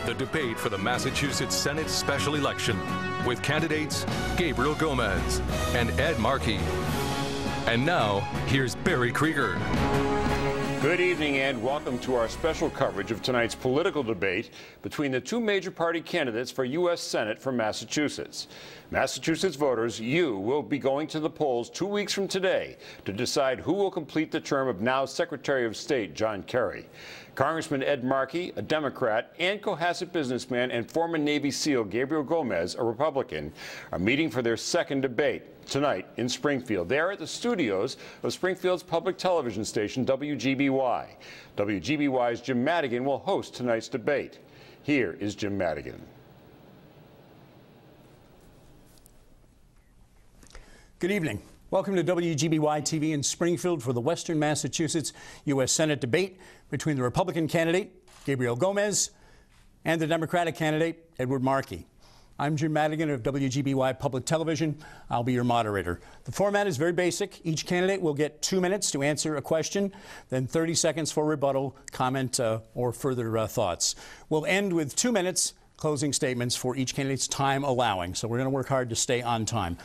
the debate for the Massachusetts Senate special election with candidates Gabriel Gomez and Ed Markey. And now, here's Barry Krieger. Good evening and welcome to our special coverage of tonight's political debate between the two major party candidates for U.S. Senate from Massachusetts. Massachusetts voters, you will be going to the polls 2 weeks from today to decide who will complete the term of now Secretary of State John Kerry. Congressman Ed Markey, a Democrat, and Cohasset businessman and former Navy SEAL Gabriel Gomez, a Republican, are meeting for their second debate tonight in Springfield. They are at the studios of Springfield's public television station, WGBY. WGBY's Jim Madigan will host tonight's debate. Here is Jim Madigan. Good evening. Welcome to WGBY TV in Springfield for the Western Massachusetts U.S. Senate debate between the Republican candidate, Gabriel Gomez, and the Democratic candidate, Edward Markey. I'm Jim Madigan of WGBY Public Television. I'll be your moderator. The format is very basic. Each candidate will get 2 minutes to answer a question, then 30 seconds for rebuttal, comment, or further thoughts. We'll end with 2 minutes closing statements for each candidate's time allowing. So we're going to work hard to stay on time.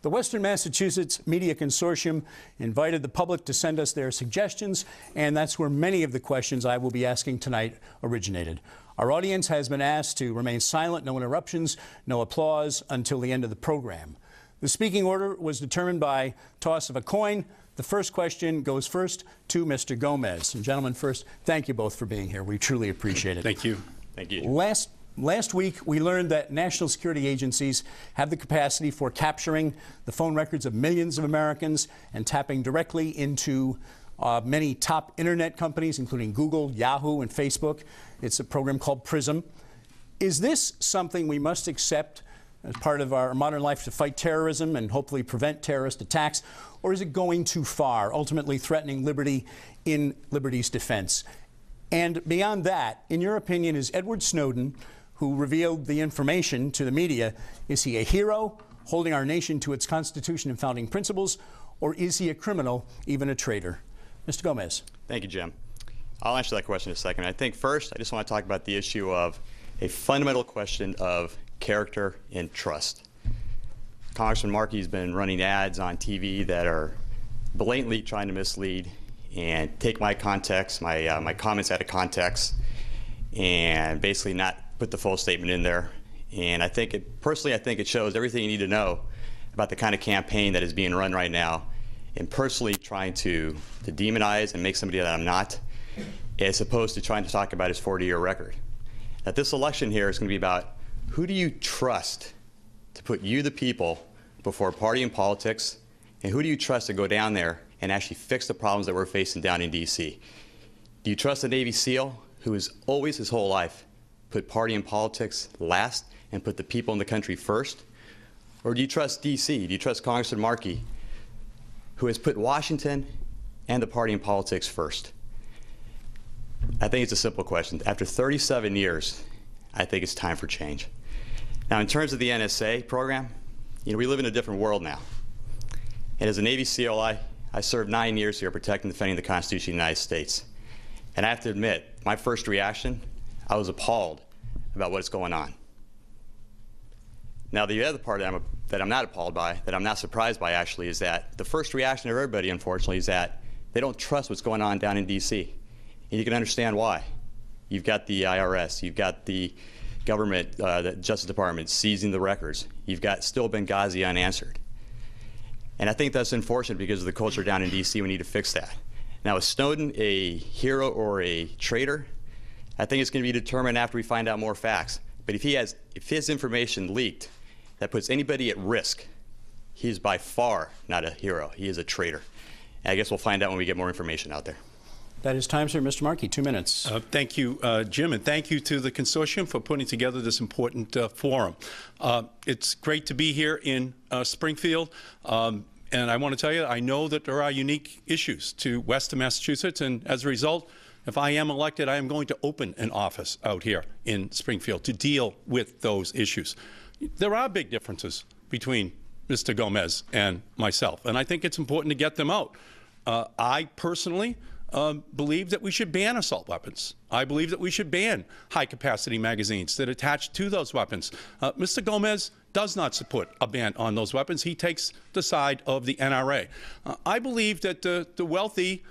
The Western Massachusetts Media Consortium invited the public to send us their suggestions, and that's where many of the questions I will be asking tonight originated. Our audience has been asked to remain silent, no interruptions, no applause until the end of the program. The speaking order was determined by toss of a coin. The first question goes first to Mr. Gomez. And gentlemen, first, thank you both for being here. We truly appreciate it. Thank you. Thank you. Last week, we learned that national security agencies have the capacity for capturing the phone records of millions of Americans and tapping directly into many top internet companies, including Google, Yahoo, and Facebook. It's a program called PRISM. Is this something we must accept as part of our modern life to fight terrorism and hopefully prevent terrorist attacks, or is it going too far, ultimately threatening liberty in liberty's defense? And beyond that, in your opinion, is Edward Snowden, who revealed the information to the media, is he a hero holding our nation to its Constitution and founding principles, or is he a criminal, even a traitor? Mr. Gomez. Thank you, Jim. I'll answer that question in a second. I think first, I just want to talk about the issue of a fundamental question of character and trust. Congressman Markey's been running ads on TV that are blatantly trying to mislead and take my context, my comments out of context, and basically not put the full statement in there. And I think personally, I think it shows everything you need to know about the kind of campaign that is being run right now, and personally trying to demonize and make somebody that I'm not, as opposed to trying to talk about his 40-year record. That this election here is going to be about who do you trust to put you, the people, before party and politics, and who do you trust to go down there and actually fix the problems that we're facing down in D.C. Do you trust a Navy SEAL who has always his whole life put party and politics last and put the people in the country first? Or do you trust D.C.? Do you trust Congressman Markey, who has put Washington and the party and politics first? I think it's a simple question. After 37 years, I think it's time for change. Now, in terms of the NSA program, we live in a different world now. And as a Navy SEAL, I served 9 years here protecting and defending the Constitution of the United States. And I have to admit, my first reaction, I was appalled about what's going on. Now, the other part that I'm not appalled by, that I'm not surprised by actually, is that the first reaction of everybody, unfortunately, is that they don't trust what's going on down in D.C. And you can understand why. You've got the IRS, you've got the government, the Justice Department seizing the records. You've got still Benghazi unanswered. And I think that's unfortunate because of the culture down in D.C. We need to fix that. Now, is Snowden a hero or a traitor? I think it's going to be determined after we find out more facts. But if his information leaked that puts anybody at risk, he is by far not a hero. He is a traitor. And I guess we'll find out when we get more information out there. That is time, sir. Mr. Markey, 2 minutes. Thank you, Jim, and thank you to the consortium for putting together this important forum. It's great to be here in Springfield, and I want to tell you, I know that there are unique issues to Western Massachusetts, and as a result, if I am elected, I am going to open an office out here in Springfield to deal with those issues. There are big differences between Mr. Gomez and myself, and I think it's important to get them out. I personally believe that we should ban assault weapons. I believe that we should ban high-capacity magazines that attach to those weapons. Mr. Gomez does not support a ban on those weapons. He takes the side of the NRA. I believe that the wealthy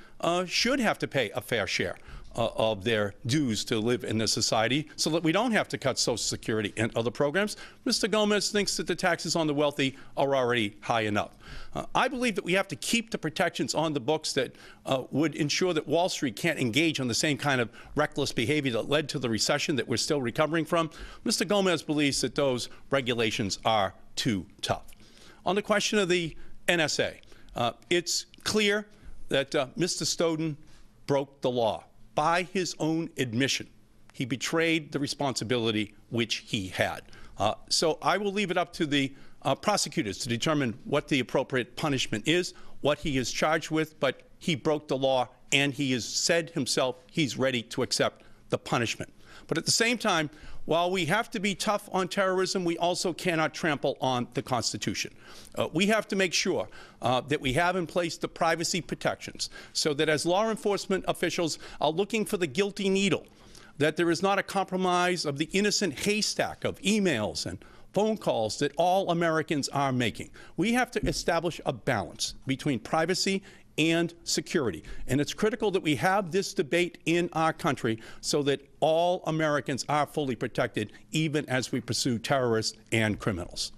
should have to pay a fair share of their dues to live in this society so that we don't have to cut Social Security and other programs. Mr. Gomez thinks that the taxes on the wealthy are already high enough. I believe that we have to keep the protections on the books that would ensure that Wall Street can't engage on the same kind of reckless behavior that led to the recession that we're still recovering from. Mr. Gomez believes that those regulations are too tough. On the question of the NSA, it's clear that Mr. Snowden broke the law. By his own admission, he betrayed the responsibility which he had. So I will leave it up to the prosecutors to determine what the appropriate punishment is, what he is charged with, but he broke the law, and he has said himself he's ready to accept the punishment. But at the same time, while we have to be tough on terrorism, we also cannot trample on the Constitution. We have to make sure that we have in place the privacy protections so that as law enforcement officials are looking for the guilty needle, that there is not a compromise of the innocent haystack of emails and phone calls that all Americans are making. We have to establish a balance between privacy and security. And it's critical that we have this debate in our country so that all Americans are fully protected, even as we pursue terrorists and criminals.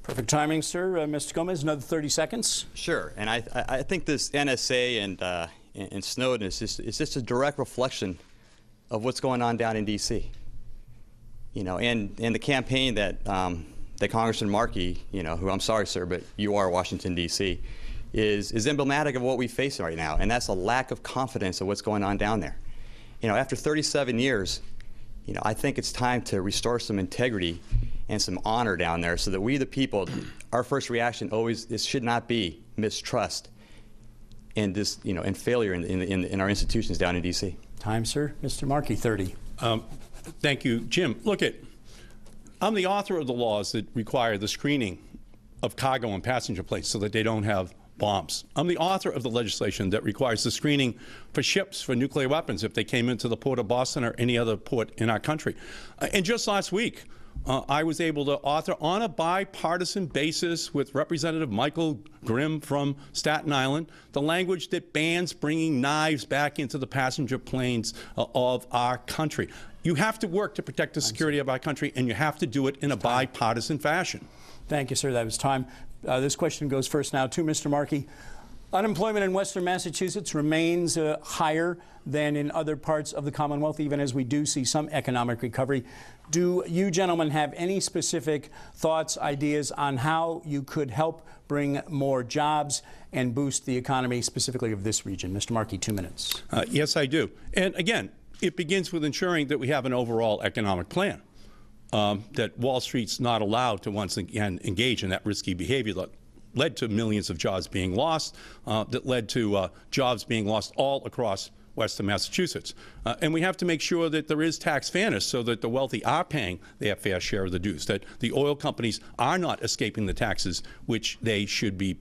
Perfect timing, sir. Mr. Gomez, another 30 seconds. Sure. And I think this NSA and Snowden is just a direct reflection of what's going on down in D.C. You know, and the campaign that Congressman Markey, you know, who I'm sorry, sir, but you are Washington, D.C., is emblematic of what we face right now, and that's a lack of confidence of what's going on down there. You know, after 37 years, you know, I think it's time to restore some integrity and some honor down there so that we, the people, our first reaction always should not be mistrust and this, you know, and failure in our institutions down in D.C. Time, sir. Mr. Markey, 30. Thank you, Jim. Look, I'm the author of the laws that require the screening of cargo and passenger planes so that they don't have bombs. I'm the author of the legislation that requires the screening for ships for nuclear weapons if they came into the port of Boston or any other port in our country. And just last week, I was able to author on a bipartisan basis with Representative Michael Grimm from Staten Island the language that bans bringing knives back into the passenger planes of our country. You have to work to protect the security of our country, and you have to do it in a bipartisan fashion. Thank you, sir. That was time. This question goes first now to Mr. Markey. Unemployment in Western Massachusetts remains higher than in other parts of the Commonwealth, even as we do see some economic recovery. Do you gentlemen have any specific thoughts, ideas on how you could help bring more jobs and boost the economy, specifically of this region? Mr. Markey, 2 minutes. Yes, I do. And again, it begins with ensuring that we have an overall economic plan. That Wall Street's not allowed to once again engage in that risky behavior that led to millions of jobs being lost, that led to jobs being lost all across Western Massachusetts. And we have to make sure that there is tax fairness so that the wealthy are paying their fair share of the dues, that the oil companies are not escaping the taxes which they should be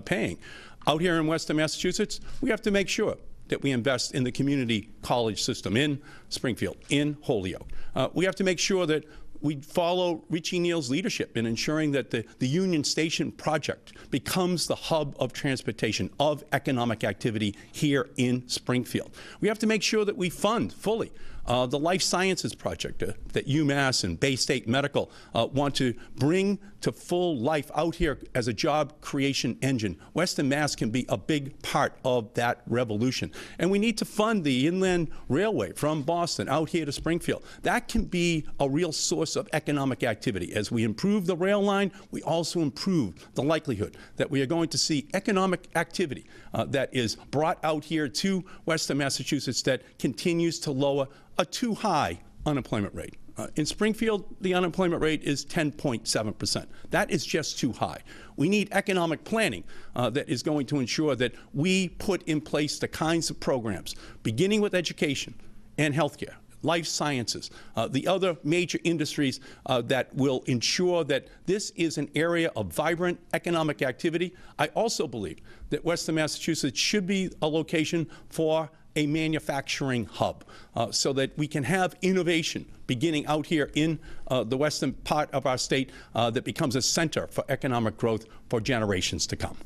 paying. Out here in Western Massachusetts, we have to make sure that we invest in the community college system in Springfield, in Holyoke. We have to make sure that we follow Richie Neal's leadership in ensuring that the Union Station project becomes the hub of transportation, of economic activity here in Springfield. We have to make sure that we fund fully the Life Sciences project that UMass and Bay State Medical want to bring to full life out here as a job creation engine. Western Mass can be a big part of that revolution. And we need to fund the Inland Railway from Boston out here to Springfield. That can be a real source of economic activity. As we improve the rail line, we also improve the likelihood that we are going to see economic activity that is brought out here to Western Massachusetts that continues to lower a too high unemployment rate. In Springfield, the unemployment rate is 10.7%. That is just too high. We need economic planning that is going to ensure that we put in place the kinds of programs, beginning with education and healthcare, life sciences, the other major industries that will ensure that this is an area of vibrant economic activity. I also believe that Western Massachusetts should be a location for a manufacturing hub so that we can have innovation beginning out here in the western part of our state that becomes a center for economic growth for generations to come.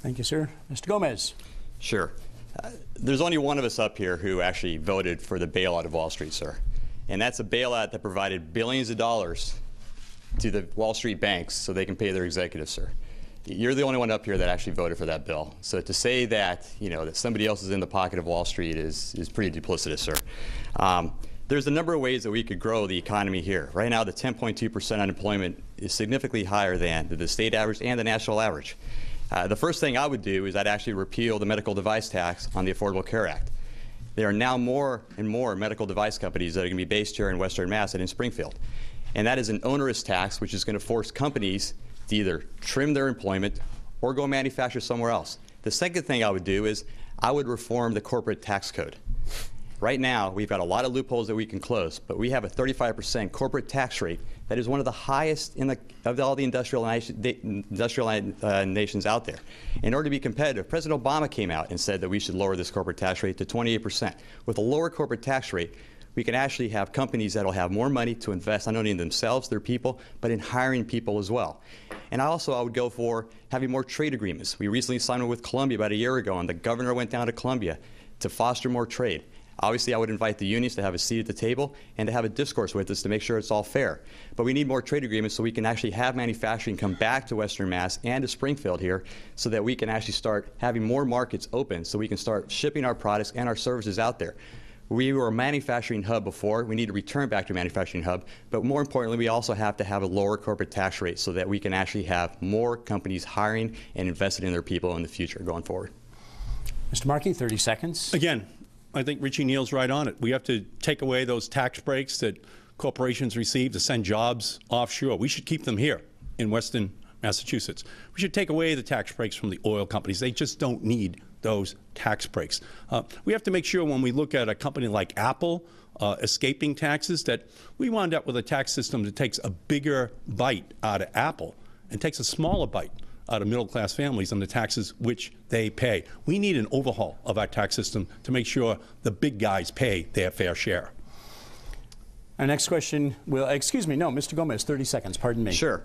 Thank you, sir. Mr. Gomez. Sure. There's only one of us up here who actually voted for the bailout of Wall Street, sir. And that's a bailout that provided billions of dollars to the Wall Street banks so they can pay their executives, sir. You're the only one up here that actually voted for that bill. So to say that, that somebody else is in the pocket of Wall Street is pretty duplicitous, sir. There's a number of ways that we could grow the economy here. Right now, the 10.2% unemployment is significantly higher than the state average and the national average. The first thing I would do is I'd actually repeal the medical device tax on the Affordable Care Act. There are now more and more medical device companies that are going to be based here in Western Mass and in Springfield. And that is an onerous tax which is going to force companies to either trim their employment or go manufacture somewhere else. The second thing I would do is I would reform the corporate tax code. Right now, we've got a lot of loopholes that we can close, but we have a 35% corporate tax rate that is one of the highest of all the industrial nations out there. In order to be competitive, President Obama came out and said that we should lower this corporate tax rate to 28%. With a lower corporate tax rate, we can actually have companies that will have more money to invest not only in themselves, their people, but in hiring people as well. And I would go for having more trade agreements. We recently signed one with Colombia about a year ago, and the governor went down to Colombia to foster more trade. Obviously, I would invite the unions to have a seat at the table and to have a discourse with us to make sure it's all fair. But we need more trade agreements so we can actually have manufacturing come back to Western Mass and to Springfield here so that we can actually start having more markets open so we can start shipping our products and our services out there. We were a manufacturing hub before. We need to return back to a manufacturing hub. But more importantly, we also have to have a lower corporate tax rate so that we can actually have more companies hiring and investing in their people in the future going forward. Mr. Markey, 30 seconds. Again, I think Richie Neal's right on it. We have to take away those tax breaks that corporations receive to send jobs offshore. We should keep them here in Western Massachusetts. We should take away the tax breaks from the oil companies. They just don't need those tax breaks. We have to make sure when we look at a company like Apple escaping taxes that we wind up with a tax system that takes a bigger bite out of Apple and takes a smaller bite out of middle-class families on the taxes which they pay. We need an overhaul of our tax system to make sure the big guys pay their fair share. Our next question will, Mr. Gomez, 30 seconds, pardon me. Sure.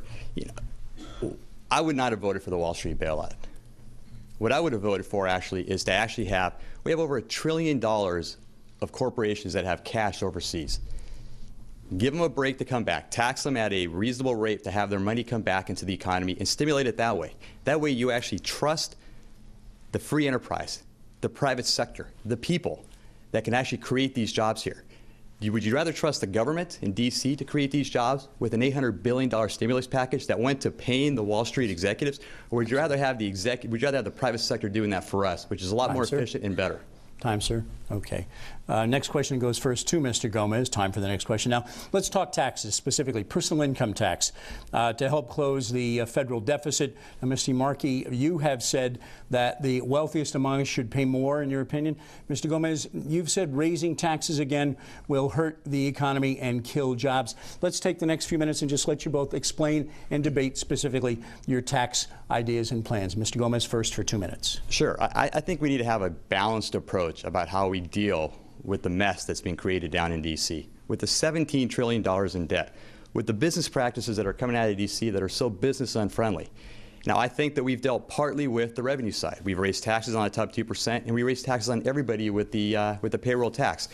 I would not have voted for the Wall Street bailout. What I would have voted for actually is to actually we have over $1 trillion of corporations that have cash overseas. Give them a break to come back. Tax them at a reasonable rate to have their money come back into the economy and stimulate it that way. That way you actually trust the free enterprise, the private sector, the people that can actually create these jobs here. Would you rather trust the government in D.C. to create these jobs with an $800 billion stimulus package that went to paying the Wall Street executives, or would you rather have the private sector doing that for us, which is a lot more efficient and better? Time, sir. Okay. Next question goes first to Mr. Gomez. Time for the next question. Now, let's talk taxes, specifically personal income tax, to help close the federal deficit. Now, Mr. Markey, you have said that the wealthiest among us should pay more, in your opinion. Mr. Gomez, you've said raising taxes again will hurt the economy and kill jobs. Let's take the next few minutes and just let you both explain and debate specifically your tax ideas and plans. Mr. Gomez, first for 2 minutes. Sure. I think we need to have a balanced approach about how we deal with the mess that's being created down in D.C. With the $17 trillion in debt, with the business practices that are coming out of D.C. that are so business unfriendly. Now, I think that we've dealt partly with the revenue side. We've raised taxes on the top 2%, and we raised taxes on everybody with the payroll tax.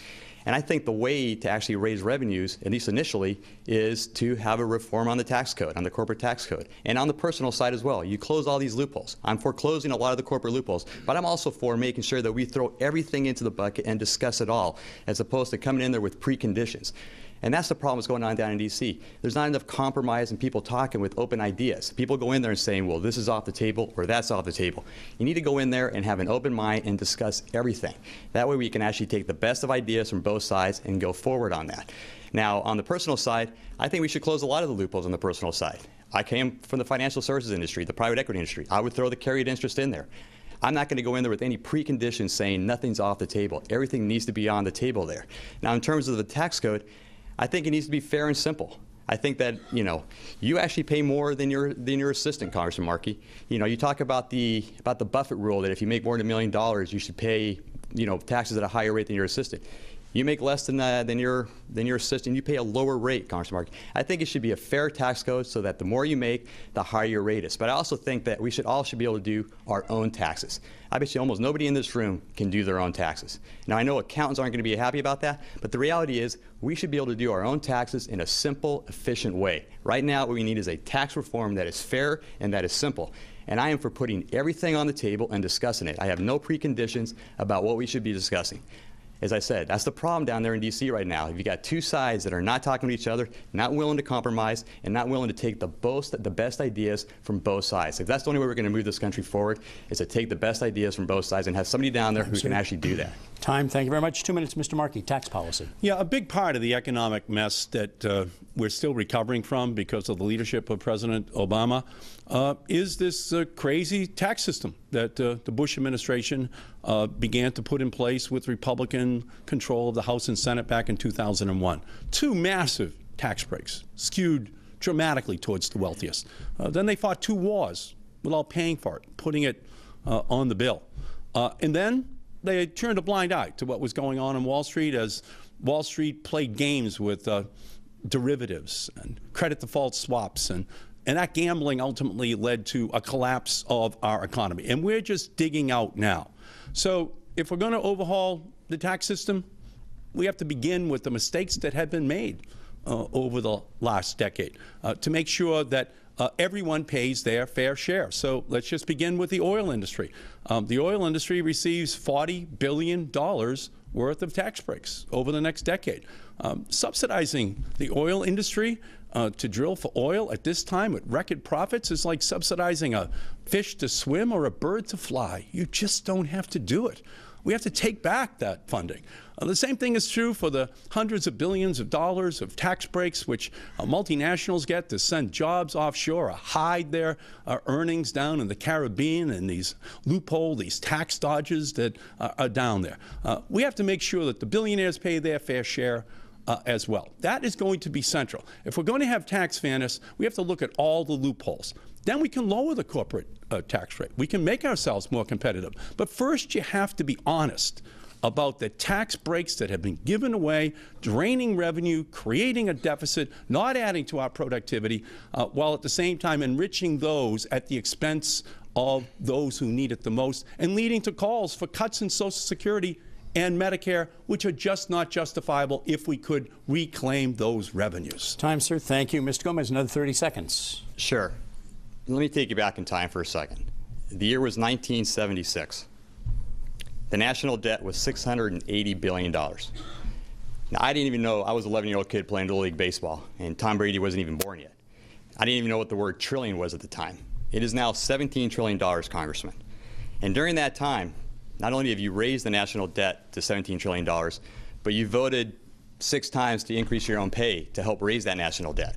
And I think the way to actually raise revenues, at least initially, is to have a reform on the tax code, on the corporate tax code, and on the personal side as well. You close all these loopholes. I'm for closing a lot of the corporate loopholes, but I'm also for making sure that we throw everything into the bucket and discuss it all, as opposed to coming in there with preconditions. And that's the problem that's going on down in D.C. There's not enough compromise and people talking with open ideas. People go in there and saying, well, this is off the table or that's off the table. You need to go in there and have an open mind and discuss everything. That way we can actually take the best of ideas from both sides and go forward on that. Now, on the personal side, I think we should close a lot of the loopholes on the personal side. I came from the financial services industry, the private equity industry. I would throw the carried interest in there. I'm not going to go in there with any preconditions saying nothing's off the table. Everything needs to be on the table there. Now, in terms of the tax code, I think it needs to be fair and simple. I think that, you actually pay more than your assistant, Congressman Markey. You talk about the Buffett rule that if you make more than $1 million, you should pay, taxes at a higher rate than your assistant. You make less than your assistant, you pay a lower rate, Congressman Markey. I think it should be a fair tax code so that the more you make, the higher your rate is. But I also think that we should be able to do our own taxes. I bet you almost nobody in this room can do their own taxes. Now, I know accountants aren't going to be happy about that, but the reality is we should be able to do our own taxes in a simple, efficient way. Right now, what we need is a tax reform that is fair and that is simple. And I am for putting everything on the table and discussing it. I have no preconditions about what we should be discussing. As I said, that's the problem down there in D.C. right now. You've got two sides that are not talking to each other, not willing to compromise, and not willing to take the best ideas from both sides. If that's the only way we're going to move this country forward, is to take the best ideas from both sides and have somebody down there who can actually do that. Time. Thank you very much. 2 minutes, Mr. Markey. Tax policy. Yeah, a big part of the economic mess that we're still recovering from because of the leadership of President Obama is this crazy tax system that the Bush administration began to put in place with Republican control of the House and Senate back in 2001. Two massive tax breaks skewed dramatically towards the wealthiest. Then they fought two wars without paying for it, putting it on the bill. And then they turned a blind eye to what was going on Wall Street as Wall Street played games with derivatives and credit default swaps, and that gambling ultimately led to a collapse of our economy. And we're just digging out now. So if we're going to overhaul the tax system, we have to begin with the mistakes that have been made over the last decade to make sure that everyone pays their fair share. So let's just begin with the oil industry. The oil industry receives $40 billion worth of tax breaks over the next decade. Subsidizing the oil industry to drill for oil at this time with record profits is like subsidizing a fish to swim or a bird to fly. You just don't have to do it. We have to take back that funding. The same thing is true for the hundreds of billions of dollars of tax breaks which multinationals get to send jobs offshore or hide their earnings down in the Caribbean and these loopholes, these tax dodges that are down there. We have to make sure that the billionaires pay their fair share as well. That is going to be central. If we're going to have tax fairness, we have to look at all the loopholes. Then we can lower the corporate tax rate. We can make ourselves more competitive. But first, you have to be honest about the tax breaks that have been given away, draining revenue, creating a deficit, not adding to our productivity, while at the same time enriching those at the expense of those who need it the most, and leading to calls for cuts in Social Security and Medicare, which are just not justifiable if we could reclaim those revenues. Time, sir. Thank you. Mr. Gomez, another 30 seconds. Sure. Let me take you back in time for a second. The year was 1976. The national debt was $680 billion. Now, I didn't even know, I was an 11-year-old kid playing Little League Baseball, and Tom Brady wasn't even born yet. I didn't even know what the word trillion was at the time. It is now $17 trillion, Congressman. And during that time, not only have you raised the national debt to $17 trillion, but you voted 6 times to increase your own pay to help raise that national debt.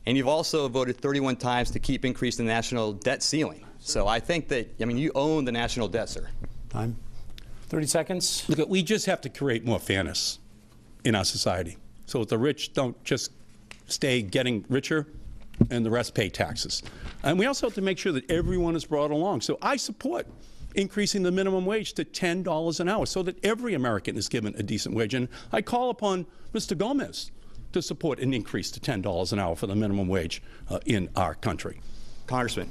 And you've also voted 31 times to keep increasing the national debt ceiling. So I think that, you own the national debt, sir. Time. 30 seconds. Look, we just have to create more fairness in our society so that the rich don't just stay getting richer and the rest pay taxes. And we also have to make sure that everyone is brought along. So I support increasing the minimum wage to $10 an hour so that every American is given a decent wage. And I call upon Mr. Gomez to support an increase to $10 an hour for the minimum wage in our country. Congressman,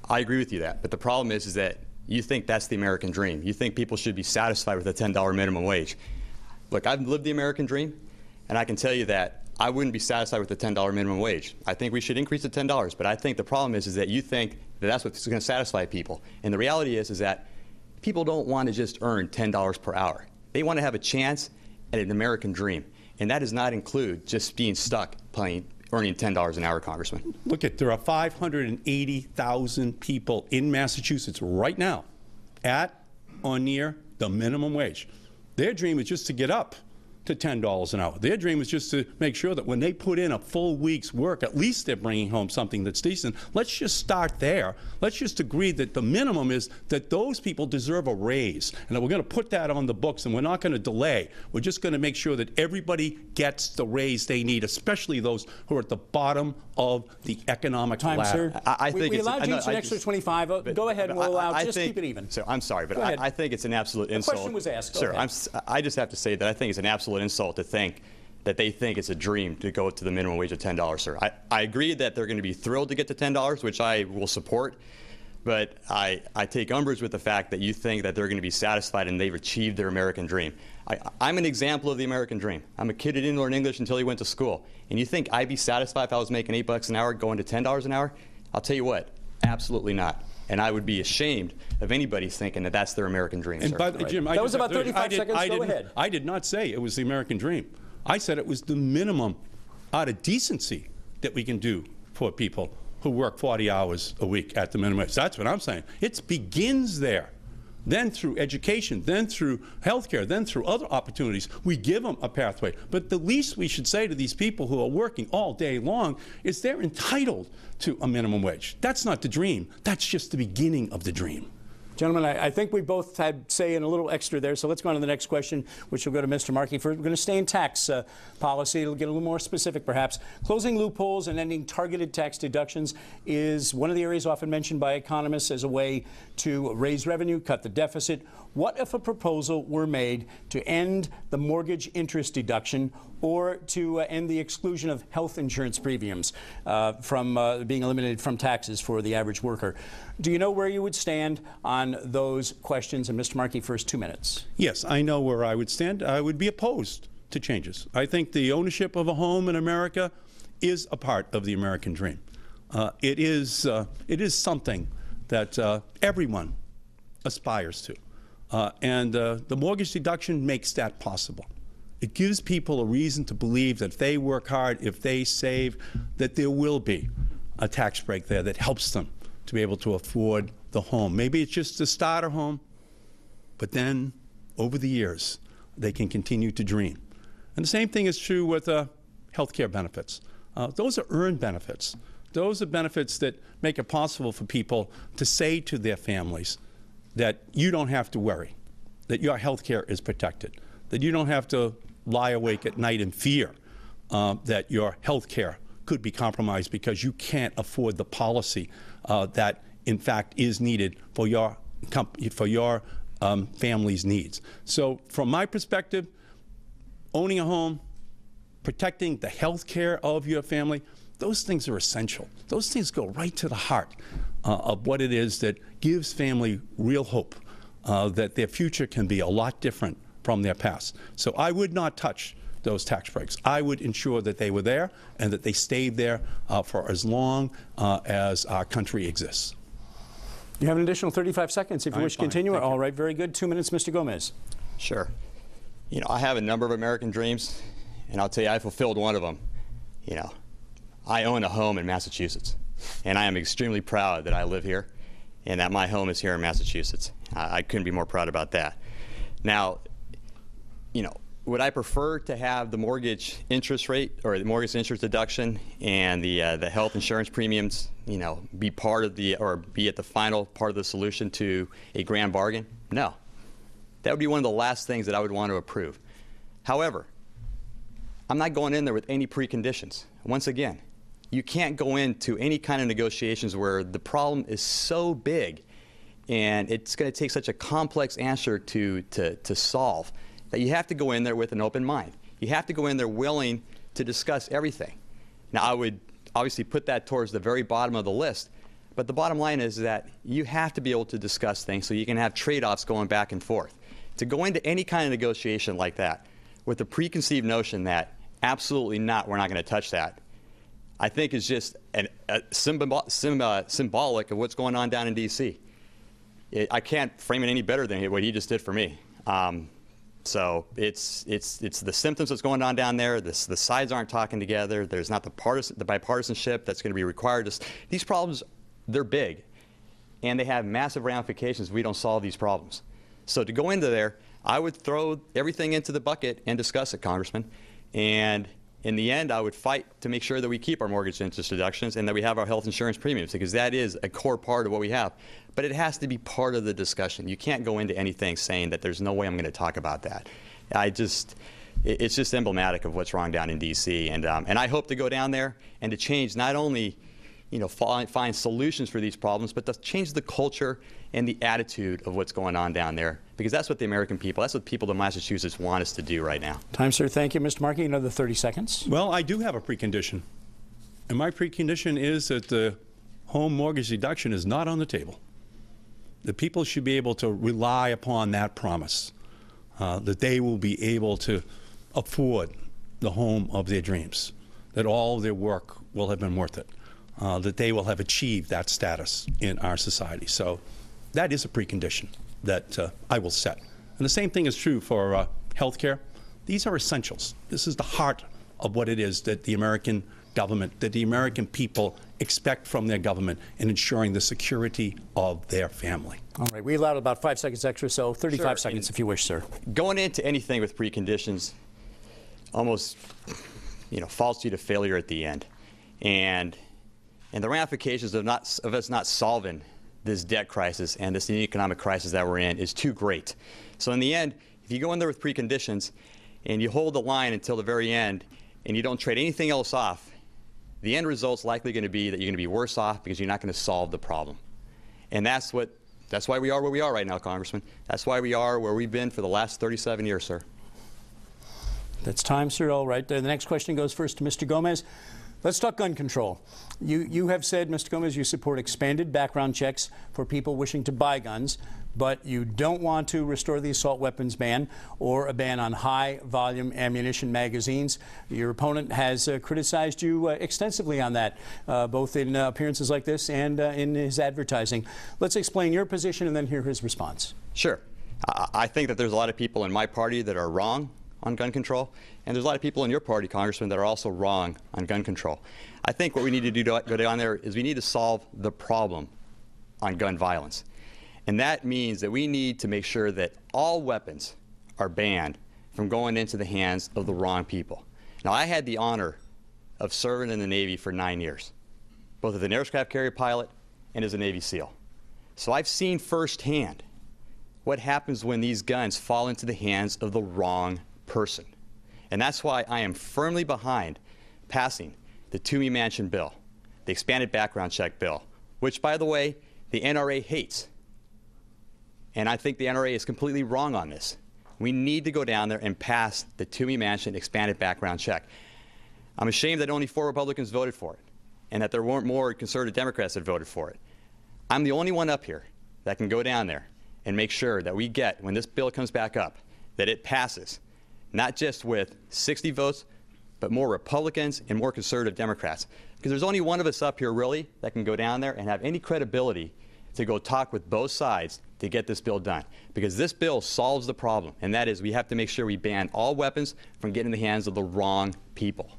I agree with you that, but the problem is that you think that's the American dream. You think people should be satisfied with a $10 minimum wage. Look, I've lived the American dream, and I can tell you that I wouldn't be satisfied with the $10 minimum wage. I think we should increase to $10, but I think the problem is that you think that that's what's going to satisfy people. And the reality is that people don't want to just earn $10 per hour. They want to have a chance at an American dream. And that does not include just being stuck earning $10 an hour, Congressman. Look, there are 580,000 people in Massachusetts right now at or near the minimum wage. Their dream is just to get up to $10 an hour. Their dream is just to make sure that when they put in a full week's work, at least they're bringing home something that's decent. Let's just start there. Let's just agree that the minimum is that those people deserve a raise, and that we're going to put that on the books, and we're not going to delay. We're just going to make sure that everybody gets the raise they need, especially those who are at the bottom of the economic ladder. Sir. I think we it's allowed you an extra 25. Go ahead, we'll allow. Just keep it even. So I'm sorry, but I think it's an absolute insult. The question was asked. Sir, I just have to say that I think it's an absolute insult to think that they think it's a dream to go to the minimum wage of $10, sir. I agree that they're going to be thrilled to get to $10, which I will support, but I take umbrage with the fact that you think that they're going to be satisfied and they've achieved their American dream. I'm an example of the American dream. I'm a kid who didn't learn English until he went to school. And you think I'd be satisfied if I was making $8 an hour going to $10 an hour? I'll tell you what, absolutely not. And I would be ashamed of anybody thinking that that's their American dream, and sir. by, Jim, that was about 35 seconds. Go ahead. I did not say it was the American dream. I said it was the minimum out of decency that we can do for people who work 40 hours a week at the minimum wage. That's what I'm saying. It begins there. Then through education, then through health care, then through other opportunities, we give them a pathway. But the least we should say to these people who are working all day long is they're entitled to a minimum wage. That's not the dream. That's just the beginning of the dream. Gentlemen, I think we both had say in a little extra there, so let's go on to the next question, which will go to Mr. Markey. First, we're going to stay in tax policy. It'll get a little more specific, perhaps. Closing loopholes and ending targeted tax deductions is one of the areas often mentioned by economists as a way to raise revenue, cut the deficit. What if a proposal were made to end the mortgage interest deduction or to end the exclusion of health insurance premiums from being eliminated from taxes for the average worker? Do you know where you would stand on those questions? And Mr. Markey, first 2 minutes. Yes, I know where I would stand. I would be opposed to changes. I think the ownership of a home in America is a part of the American dream. It is something that everyone aspires to. And the mortgage deduction makes that possible. It gives people a reason to believe that if they work hard, if they save, that there will be a tax break there that helps them to be able to afford the home. Maybe it's just a starter home, but then over the years, they can continue to dream. And the same thing is true with health care benefits. Those are earned benefits. Those are benefits that make it possible for people to say to their families that you don't have to worry, that your health care is protected, that you don't have to lie awake at night in fear that your health care could be compromised because you can't afford the policy that, in fact, is needed for your family's needs. So from my perspective, owning a home, protecting the health care of your family, those things are essential. Those things go right to the heart of what it is that gives family real hope that their future can be a lot different from their past. So I would not touch those tax breaks. I would ensure that they were there and that they stayed there for as long as our country exists. You have an additional 35 seconds if you wish to continue. All right, very good. 2 minutes, Mr. Gomez. Sure. You know, I have a number of American dreams, and I'll tell you, I fulfilled one of them. You know, I own a home in Massachusetts, and I am extremely proud that I live here and that my home is here in Massachusetts. I couldn't be more proud about that. Now, you know, would I prefer to have the mortgage interest rate or the mortgage interest deduction and the health insurance premiums, you know, be part of the, or be at the final part of the solution to a grand bargain? No. That would be one of the last things that I would want to approve. However, I'm not going in there with any preconditions. Once again, you can't go into any kind of negotiations where the problem is so big and it's going to take such a complex answer to solve that you have to go in there with an open mind. You have to go in there willing to discuss everything. Now, I would obviously put that towards the very bottom of the list, but the bottom line is that you have to be able to discuss things so you can have trade-offs going back and forth. To go into any kind of negotiation like that with the preconceived notion that absolutely not, we're not going to touch that, I think is just symbolic of what's going on down in D.C. I can't frame it any better than what he just did for me. So it's the symptoms that's going on down there. The sides aren't talking together. There's not the bipartisanship that's going to be required. These problems, they're big, and they have massive ramifications if we don't solve these problems. So to go into there, I would throw everything into the bucket and discuss it, Congressman. And in the end, I would fight to make sure that we keep our mortgage interest deductions and that we have our health insurance premiums, because that is a core part of what we have. But it has to be part of the discussion. You can't go into anything saying that there's no way I'm going to talk about that. It's just emblematic of what's wrong down in D.C. And I hope to go down there and to change not only, find solutions for these problems, but to change the culture and the attitude of what's going on down there, because that's what the American people, that's what people of Massachusetts want us to do right now. Time, sir. Thank you. Mr. Markey, another 30 seconds. Well, I do have a precondition. And my precondition is that the home mortgage deduction is not on the table. The people should be able to rely upon that promise, that they will be able to afford the home of their dreams, that all of their work will have been worth it, that they will have achieved that status in our society. So that is a precondition that I will set. And the same thing is true for health care. These are essentials. This is the heart of what it is that the American government, that the American people expect from their government in ensuring the security of their family. All right, we allowed about 5 seconds extra, so 35 seconds if you wish, sir. Going into anything with preconditions almost, falls you to failure at the end. And the ramifications of us not solving this debt crisis and this economic crisis that we're in is too great. So in the end, if you go in there with preconditions and you hold the line until the very end and you don't trade anything else off, the end result's likely going to be that you're going to be worse off because you're not going to solve the problem. And that's why we are where we are right now, Congressman. That's why we are where we've been for the last 37 years, sir. That's time, sir. All right. The next question goes first to Mr. Gomez. Let's talk gun control. You have said, Mr. Gomez, you support expanded background checks for people wishing to buy guns, but you don't want to restore the assault weapons ban or a ban on high-volume ammunition magazines. Your opponent has criticized you extensively on that, both in appearances like this and in his advertising. Let's explain your position and then hear his response. Sure. I think that there's a lot of people in my party that are wrong on gun control, and there's a lot of people in your party, Congressman, that are also wrong on gun control. I think what we need to do to go down there is we need to solve the problem on gun violence. And that means that we need to make sure that all weapons are banned from going into the hands of the wrong people. Now, I had the honor of serving in the Navy for 9 years, both as an aircraft carrier pilot and as a Navy SEAL. So I've seen firsthand what happens when these guns fall into the hands of the wrong person. And that's why I am firmly behind passing the Toomey Manchin bill, the expanded background check bill, which, by the way, the NRA hates. And I think the NRA is completely wrong on this. We need to go down there and pass the Toomey Manchin expanded background check. I'm ashamed that only 4 Republicans voted for it and that there weren't more conservative Democrats that voted for it. I'm the only one up here that can go down there and make sure that we get, when this bill comes back up, that it passes, not just with 60 votes, but more Republicans and more conservative Democrats. Because there's only one of us up here, really, that can go down there and have any credibility to go talk with both sides to get this bill done. Because this bill solves the problem, and that is we have to make sure we ban all weapons from getting in the hands of the wrong people.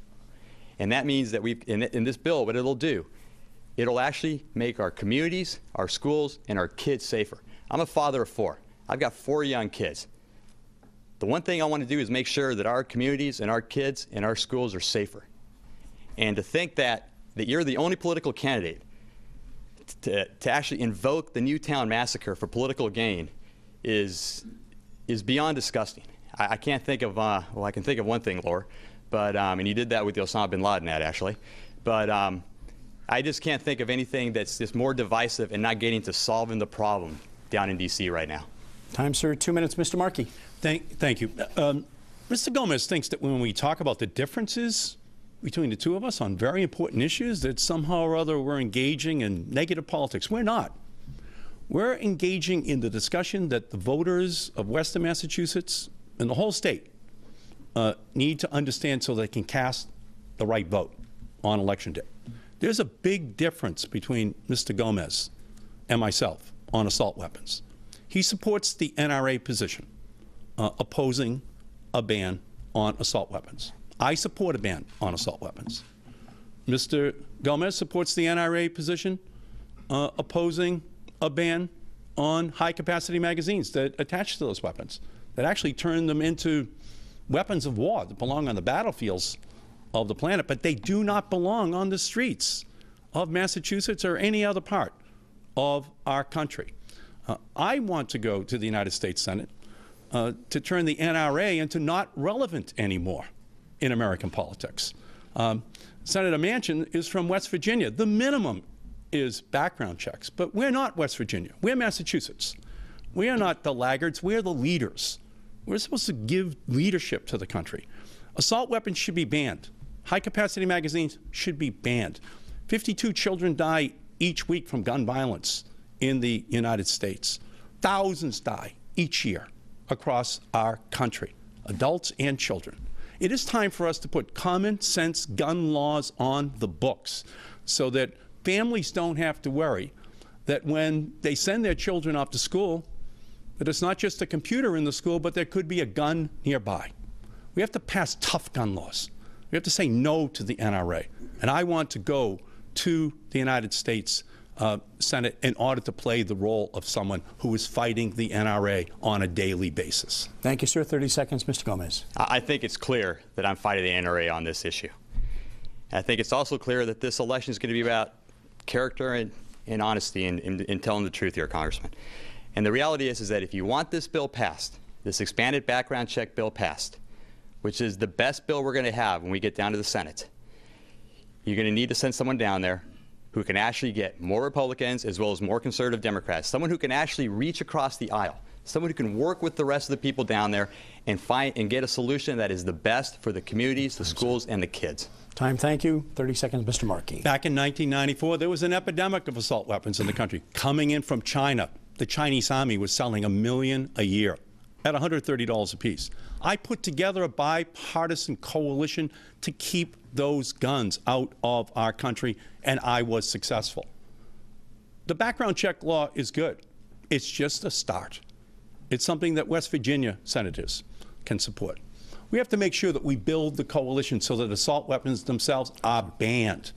And that means that in this bill, what it'll do, it'll actually make our communities, our schools, and our kids safer. I'm a father of 4. I've got 4 young kids. The one thing I want to do is make sure that our communities and our kids and our schools are safer. And to think that you're the only political candidate to actually invoke the Newtown massacre for political gain is beyond disgusting. I can't think of, well, I can think of one thing, Laura, but, and you did that with the Osama bin Laden ad, actually. But I just can't think of anything that's just more divisive and not getting to solving the problem down in D.C. right now. Time, sir. 2 minutes, Mr. Markey. Thank you. Mr. Gomez thinks that when we talk about the differences between the two of us on very important issues, that somehow or other we're engaging in negative politics. We're not. We're engaging in the discussion that the voters of Western Massachusetts and the whole state need to understand so they can cast the right vote on Election Day. There's a big difference between Mr. Gomez and myself on assault weapons. He supports the NRA position, opposing a ban on assault weapons. I support a ban on assault weapons. Mr. Gomez supports the NRA position, opposing a ban on high-capacity magazines that attach to those weapons. that actually turn them into weapons of war that belong on the battlefields of the planet, but they do not belong on the streets of Massachusetts or any other part of our country. I want to go to the United States Senate to turn the NRA into not relevant anymore in American politics. Senator Manchin is from West Virginia. The minimum is background checks, but we're not West Virginia. We're Massachusetts. We are not the laggards. We're the leaders. We're supposed to give leadership to the country. Assault weapons should be banned. High-capacity magazines should be banned. 52 children die each week from gun violence in the United States. Thousands die each year across our country, adults and children. It is time for us to put common sense gun laws on the books so that families don't have to worry that when they send their children off to school, that it's not just a computer in the school, but there could be a gun nearby. We have to pass tough gun laws. We have to say no to the NRA. And I want to go to the United States Senate in order to play the role of someone who is fighting the NRA on a daily basis. Thank you, sir. 30 seconds, Mr. Gomez. I think it's clear that I'm fighting the NRA on this issue. I think it's also clear that this election is going to be about character and honesty and telling the truth here, Congressman. And the reality is that if you want this bill passed, this expanded background check bill passed, which is the best bill we're going to have when we get down to the Senate, you're going to need to send someone down there who can actually get more Republicans as well as more conservative Democrats, someone who can actually reach across the aisle, someone who can work with the rest of the people down there and find and get a solution that is the best for the communities, the schools, and the kids. Time, thank you. 30 seconds, Mr. Markey. Back in 1994, there was an epidemic of assault weapons in the country coming in from China. The Chinese Army was selling 1 million a year at $130 apiece. I put together a bipartisan coalition to keep those guns out of our country, and I was successful. The background check law is good. It's just a start. It's something that West Virginia senators can support. We have to make sure that we build the coalition so that assault weapons themselves are banned,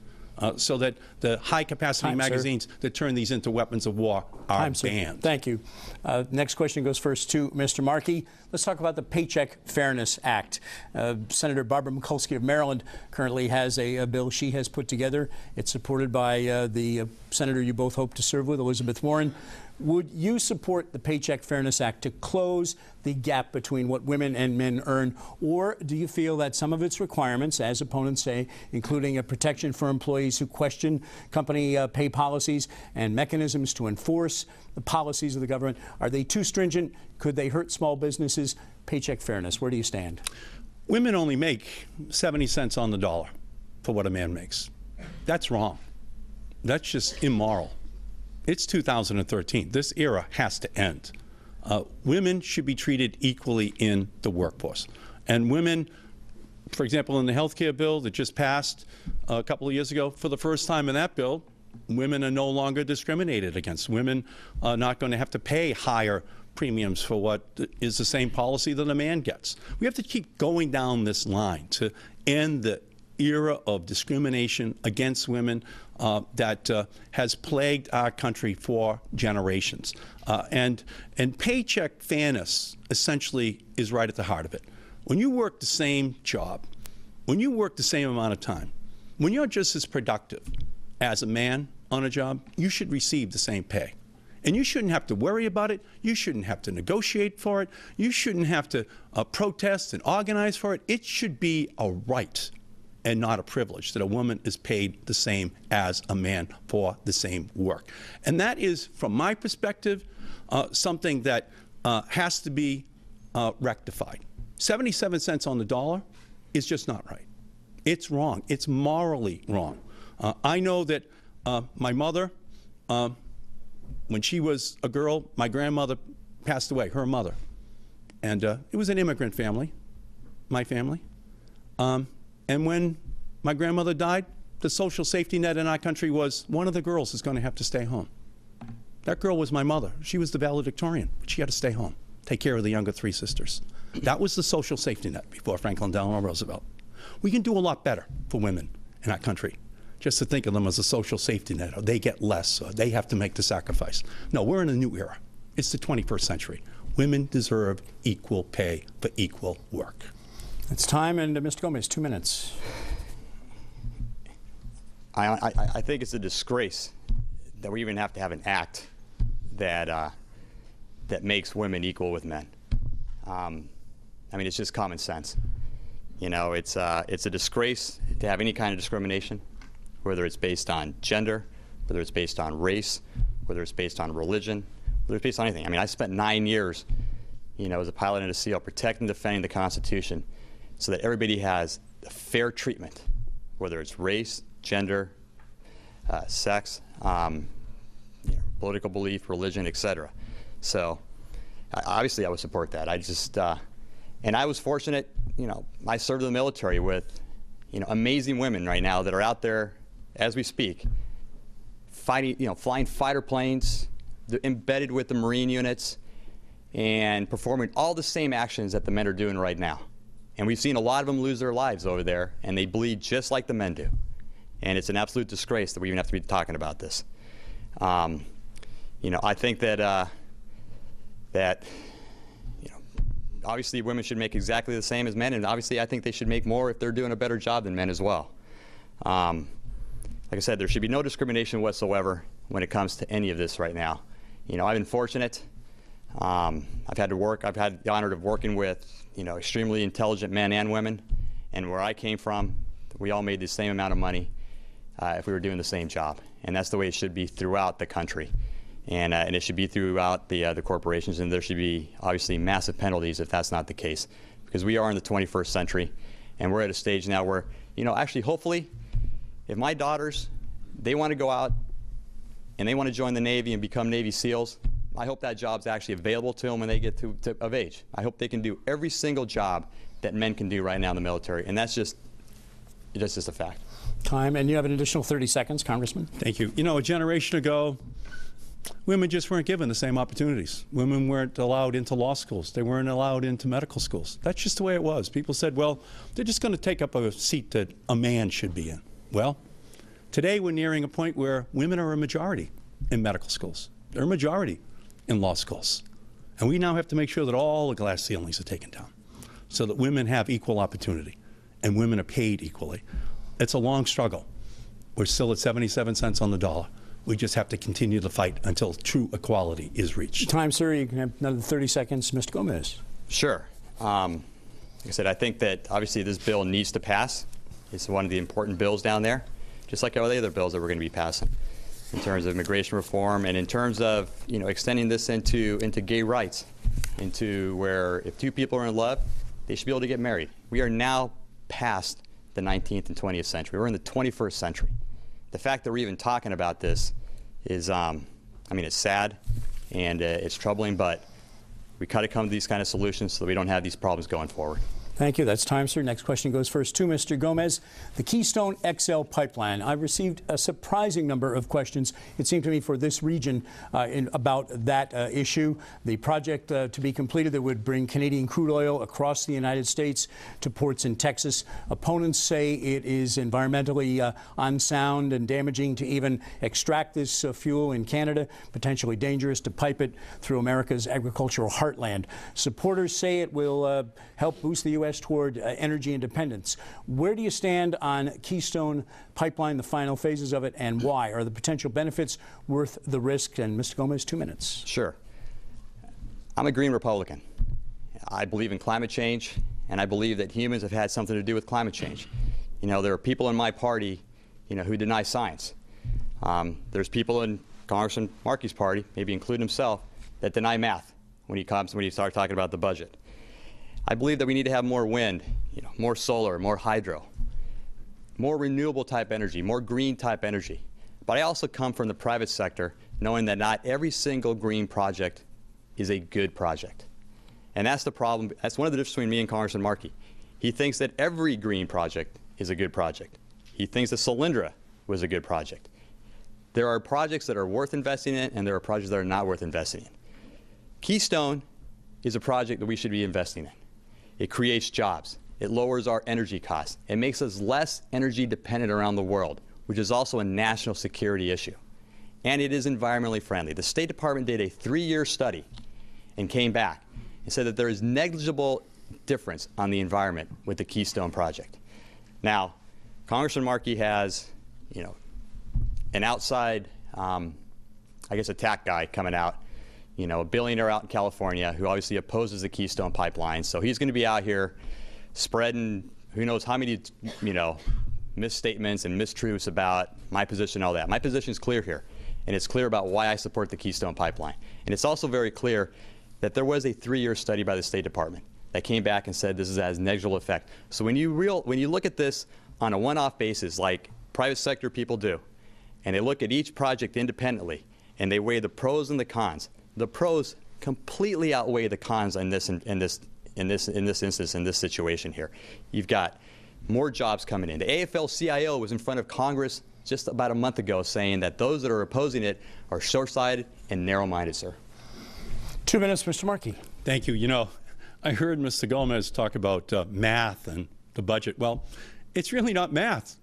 so that the high-capacity magazines that turn these into weapons of war are banned. Thank you. Next question goes first to Mr. Markey. Let's talk about the Paycheck Fairness Act. Senator Barbara Mikulski of Maryland currently has a bill she has put together. It's supported by the senator you both hope to serve with, Elizabeth Warren. Would you support the Paycheck Fairness Act to close the gap between what women and men earn, or do you feel that some of its requirements, as opponents say, including a protection for employees who question company pay policies and mechanisms to enforce the policies of the government, are they too stringent? Could they hurt small businesses? Paycheck fairness, where do you stand? Women only make 70 cents on the dollar for what a man makes. That's wrong. That's just immoral. It's 2013. This era has to end. Women should be treated equally in the workforce. And women, for example, in the health care bill that just passed a couple of years ago, for the first time in that bill, women are no longer discriminated against. Women are not going to have to pay higher premiums for what is the same policy that a man gets. We have to keep going down this line to end the era of discrimination against women that has plagued our country for generations. And paycheck fairness essentially is right at the heart of it. When you work the same job, when you work the same amount of time, when you're just as productive as a man on a job, you should receive the same pay. And you shouldn't have to worry about it. You shouldn't have to negotiate for it. You shouldn't have to protest and organize for it. It should be a right and not a privilege that a woman is paid the same as a man for the same work. And that is, from my perspective, something that has to be rectified. 77 cents on the dollar is just not right. It's wrong. It's morally wrong. I know that my mother, when she was a girl, my grandmother passed away, her mother. And it was an immigrant family, my family. And when my grandmother died, the social safety net in our country was one of the girls is going to have to stay home. That girl was my mother. She was the valedictorian, but she had to stay home, take care of the younger 3 sisters. That was the social safety net before Franklin Delano Roosevelt. We can do a lot better for women in our country. Just to think of them as a social safety net, or they get less, or they have to make the sacrifice. No, we're in a new era. It's the 21st century. Women deserve equal pay for equal work. It's time, and Mr. Gomez, 2 minutes. I think it's a disgrace that we even have to have an act that that makes women equal with men. I mean, it's just common sense. You know, it's a disgrace to have any kind of discrimination, whether it's based on gender, whether it's based on race, whether it's based on religion, whether it's based on anything. I mean, I spent 9 years, you know, as a pilot and a SEAL, protecting and defending the Constitution so that everybody has a fair treatment, whether it's race, gender, sex, you know, political belief, religion, etc. So, obviously, I would support that. I just, and I was fortunate. You know, I served in the military with, you know, amazing women right now that are out there as we speak, fighting, you know, flying fighter planes, they're embedded with the Marine units, and performing all the same actions that the men are doing right now. And we've seen a lot of them lose their lives over there, and they bleed just like the men do. And it's an absolute disgrace that we even have to be talking about this. You know, I think that you know, obviously women should make exactly the same as men, and obviously I think they should make more if they're doing a better job than men as well. Like I said, there should be no discrimination whatsoever when it comes to any of this right now. You know, I've been fortunate. I've had the honor of working with, you know, extremely intelligent men and women, and where I came from, we all made the same amount of money if we were doing the same job, and that's the way it should be throughout the country, and it should be throughout the corporations, and there should be obviously massive penalties if that's not the case, because we are in the 21st century, and we're at a stage now where, you know, actually, hopefully, if my daughters, they want to go out and they want to join the Navy and become Navy SEALs, I hope that job's actually available to them when they get of age. I hope they can do every single job that men can do right now in the military, and that's just a fact. Time, and you have an additional 30 seconds, Congressman. Thank you. You know, a generation ago, women just weren't given the same opportunities. Women weren't allowed into law schools. They weren't allowed into medical schools. That's just the way it was. People said, well, they're just going to take up a seat that a man should be in. Well, today we're nearing a point where women are a majority in medical schools. They're a majority in law schools. And we now have to make sure that all the glass ceilings are taken down so that women have equal opportunity and women are paid equally. It's a long struggle. We're still at 77 cents on the dollar. We just have to continue to fight until true equality is reached. Time, sir. You can have another 30 seconds. Mr. Gomez. Sure. Like I said, I think that obviously this bill needs to pass. It's one of the important bills down there, just like all the other bills that we're going to be passing in terms of immigration reform and in terms of, you know, extending this into gay rights, into where if two people are in love, they should be able to get married. We are now past the 19th and 20th century. We're in the 21st century. The fact that we're even talking about this is, I mean, it's sad and it's troubling, but we got to come to these kind of solutions so that we don't have these problems going forward. Thank you. That's time, sir. Next question goes first to Mr. Gomez. The Keystone XL pipeline. I've received a surprising number of questions, it seemed to me, for this region about that issue. The project to be completed that would bring Canadian crude oil across the United States to ports in Texas. Opponents say it is environmentally unsound and damaging to even extract this fuel in Canada, potentially dangerous to pipe it through America's agricultural heartland. Supporters say it will help boost the U.S. toward energy independence. Where do you stand on Keystone Pipeline, the final phases of it, and why? Are the potential benefits worth the risk? And Mr. Gomez, 2 minutes. Sure. I'm a Green Republican. I believe in climate change, and I believe that humans have had something to do with climate change. You know, there are people in my party, you know, who deny science. There's people in Congressman Markey's party, maybe including himself, that deny math when you start talking about the budget. I believe that we need to have more wind, you know, more solar, more hydro, more renewable type energy, more green type energy. But I also come from the private sector, knowing that not every single green project is a good project. And that's the problem. That's one of the differences between me and Congressman Markey. He thinks that every green project is a good project. He thinks that Solyndra was a good project. There are projects that are worth investing in, and there are projects that are not worth investing in. Keystone is a project that we should be investing in. It creates jobs. It lowers our energy costs. It makes us less energy dependent around the world, which is also a national security issue. And it is environmentally friendly. The State Department did a 3-year study and came back and said that there is negligible difference on the environment with the Keystone project. Now, Congressman Markey has, an outside, I guess, attack guy coming out, a billionaire out in California who obviously opposes the Keystone pipeline. So he's going to be out here spreading who knows how many, misstatements and mistruths about my position and all that. My position is clear here, and it's clear about why I support the Keystone pipeline. And it's also very clear that there was a 3-year study by the State Department that came back and said this has negligible effect. So when you look at this on a one-off basis, like private sector people do, and they look at each project independently, and they weigh the pros and the cons, the pros completely outweigh the cons in this instance, in this situation here. You've got more jobs coming in. The AFL-CIO was in front of Congress just about a month ago saying that those that are opposing it are short-sighted and narrow-minded, sir. 2 minutes, Mr. Markey. Thank you. I heard Mr. Gomez talk about math and the budget. Well, it's really not math.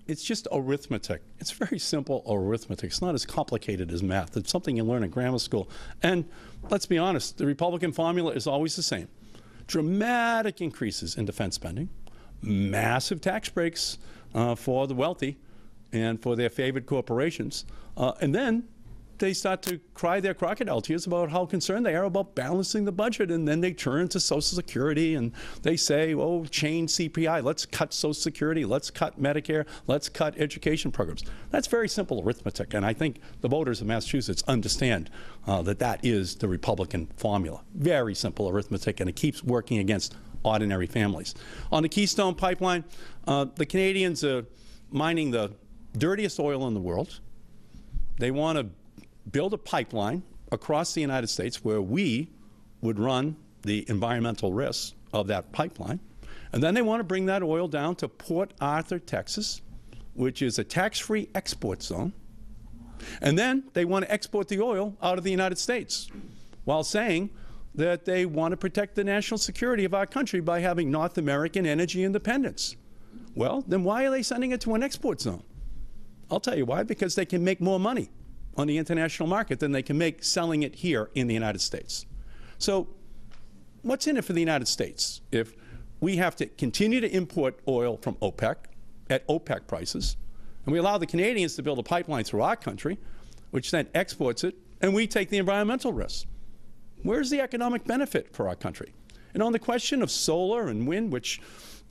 It's just arithmetic. It's very simple arithmetic. It's not as complicated as math. It's something you learn in grammar school. And let's be honest, the Republican formula is always the same. Dramatic increases in defense spending, massive tax breaks for the wealthy and for their favored corporations. And then they start to cry their crocodile tears about how concerned they are about balancing the budget. And then they turn to Social Security and they say, oh, change CPI. Let's cut Social Security. Let's cut Medicare. Let's cut education programs. That's very simple arithmetic. And I think the voters of Massachusetts understand that is the Republican formula. Very simple arithmetic, and it keeps working against ordinary families. On the Keystone pipeline, the Canadians are mining the dirtiest oil in the world. They want to build a pipeline across the United States where we would run the environmental risks of that pipeline. And then they want to bring that oil down to Port Arthur, Texas, which is a tax-free export zone. And then they want to export the oil out of the United States while saying that they want to protect the national security of our country by having North American energy independence. Well, then why are they sending it to an export zone? I'll tell you why. Because they can make more money on the international market than they can make selling it here in the United States. So what's in it for the United States if we have to continue to import oil from OPEC at OPEC prices, and we allow the Canadians to build a pipeline through our country, which then exports it, and we take the environmental risks? Where's the economic benefit for our country? And on the question of solar and wind, which,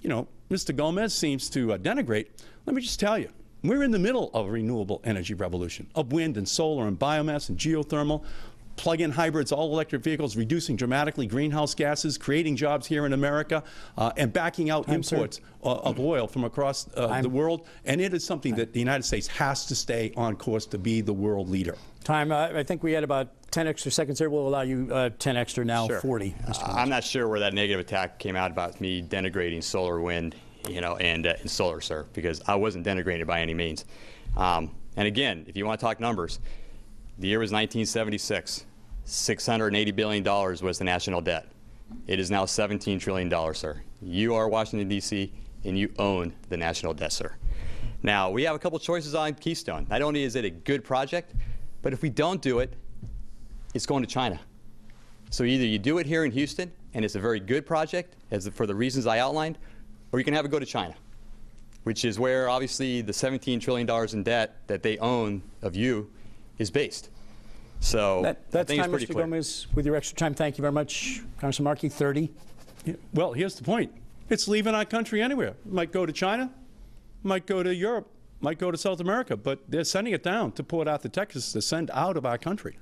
Mr. Gomez seems to denigrate, let me just tell you, we're in the middle of a renewable energy revolution of wind and solar and biomass and geothermal, plug-in hybrids, all-electric vehicles, reducing dramatically greenhouse gases, creating jobs here in America, and backing out imports of oil from across the world. And it is something that the United States has to stay on course to be the world leader. Time. I think we had about 10 extra seconds here. We'll allow you 10 extra now, sure. 40. I'm not sure where that negative attack came out about me denigrating solar, wind, and solar, sir, because I wasn't denigrating by any means. And again, if you want to talk numbers, the year was 1976. $680 billion was the national debt. It is now $17 trillion, sir. You are Washington, D.C., and you own the national debt, sir. Now, we have a couple choices on Keystone. Not only is it a good project, but if we don't do it, it's going to China. So either you do it here in Houston, and it's a very good project for the reasons I outlined, or you can have it go to China, which is where, obviously, the $17 trillion in debt that they own of you is based. So that's I think time, it's pretty Mr. clear. Gomez, with your extra time. Thank you very much. Congressman Markey, 30. Yeah, well, here's the point. It's leaving our country anywhere. It might go to China, might go to Europe, might go to South America, but they're sending it down to Port Arthur, Texas, to send out of our country.